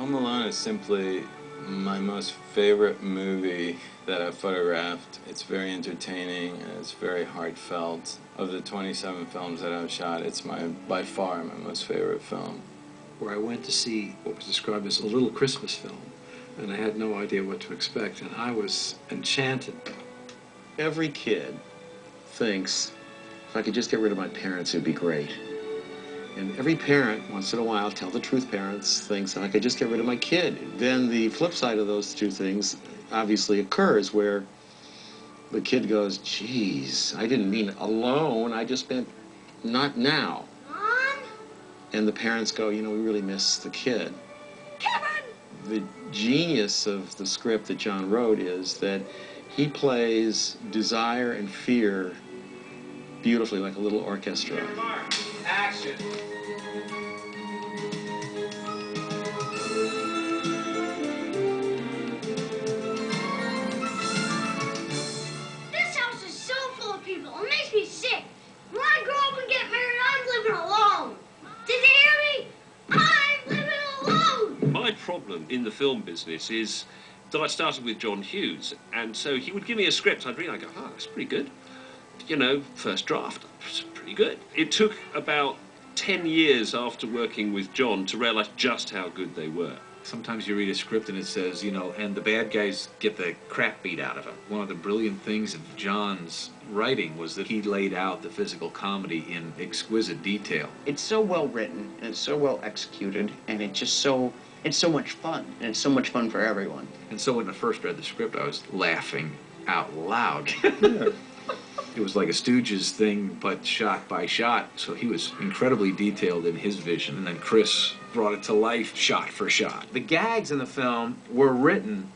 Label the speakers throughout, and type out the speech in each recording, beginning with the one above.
Speaker 1: Home Alone is simply my most favorite movie that I've photographed. It's very entertaining and it's very heartfelt. Of the 27 films that I've shot, it's by far my most favorite film.
Speaker 2: Where I went to see what was described as a little Christmas film, and I had no idea what to expect, and I was enchanted.
Speaker 3: Every kid thinks, if I could just get rid of my parents, it'd be great. And every parent, once in a while, tell the truth parents, thinks, if I could just get rid of my kid. Then the flip side of those two things obviously occurs, where the kid goes, geez, I didn't mean alone, I just meant not now.
Speaker 4: Mom?
Speaker 3: And the parents go, you know, we really miss the kid.
Speaker 4: Kevin!
Speaker 3: The genius of the script that John wrote is that he plays desire and fear beautifully, like a little orchestra.
Speaker 5: Action.
Speaker 4: This house is so full of people. It makes me sick. When I grow up and get married, I'm living alone. Did you hear me? I'm living alone.
Speaker 6: My problem in the film business is that I started with John Hughes, and so he would give me a script, I'd read, I go, oh, that's pretty good. You know, first draft, it's pretty good. It took about 10 years after working with John to realize just how good they were.
Speaker 7: Sometimes you read a script and it says, you know, and the bad guys get the crap beat out of them. One of the brilliant things of John's writing was that he laid out the physical comedy in exquisite detail.
Speaker 8: It's so well written and it's so well executed, and it's so much fun, and it's so much fun for everyone.
Speaker 7: And so when I first read the script, I was laughing out loud. Yeah. It was like a Stooges thing, but shot by shot. So he was incredibly detailed in his vision, and then Chris brought it to life shot for shot.
Speaker 9: The gags in the film were written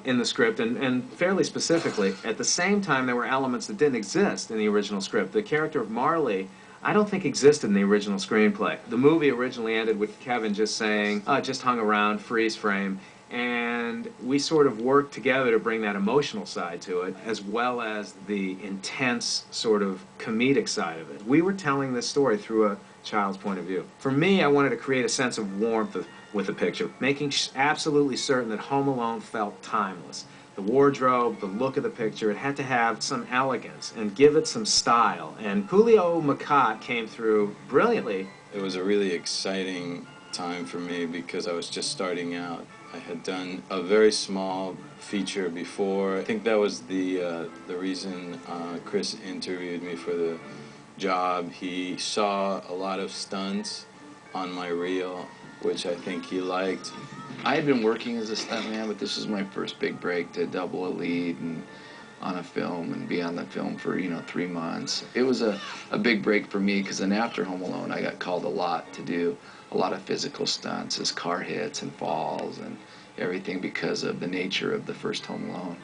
Speaker 9: in the script, and fairly specifically. At the same time, there were elements that didn't exist in the original script. The character of Marley, I don't think existed in the original screenplay. The movie originally ended with Kevin just saying, just hung around, freeze frame. And we sort of worked together to bring that emotional side to it, as well as the intense sort of comedic side of it. We were telling this story through a child's point of view. For me, I wanted to create a sense of warmth with the picture, making absolutely certain that Home Alone felt timeless. The wardrobe, the look of the picture, it had to have some elegance and give it some style. And Julio Macat came through brilliantly.
Speaker 1: It was a really exciting time for me because I was just starting out. I had done a very small feature before. I think that was the reason Chris interviewed me for the job. He saw a lot of stunts on my reel, which I think he liked.
Speaker 10: I had been working as a stuntman, but this was my first big break to double a lead and on a film and be on the film for, 3 months. It was a big break for me, because then after Home Alone, I got called a lot to do a lot of physical stunts as car hits and falls and everything because of the nature of the first Home Alone.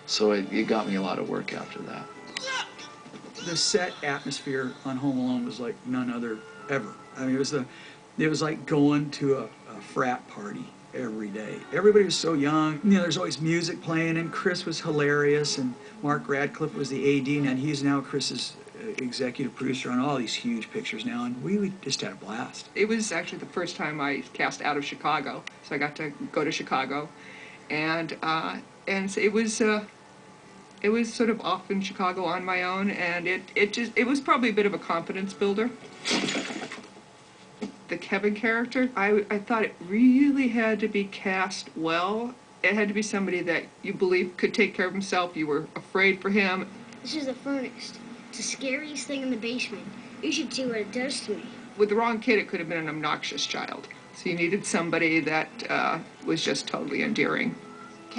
Speaker 10: So it got me a lot of work after that.
Speaker 11: The set atmosphere on Home Alone was like none other ever. I mean, it was like going to a frat party every day. Everybody was so young. There's always music playing, and Chris was hilarious, and Mark Radcliffe was the AD, and he's now Chris's executive producer on all these huge pictures now, and we just had a blast.
Speaker 12: It was actually the first time I cast out of Chicago, so I got to go to Chicago, and so it was sort of off in Chicago on my own, and it was probably a bit of a confidence builder. The Kevin character, I thought it really had to be cast well. It had to be somebody that you believe could take care of himself. You were afraid for him.
Speaker 4: This is the furnace. It's the scariest thing in the basement. You should see what it does to me.
Speaker 12: With the wrong kid, it could have been an obnoxious child. So you needed somebody that was just totally endearing.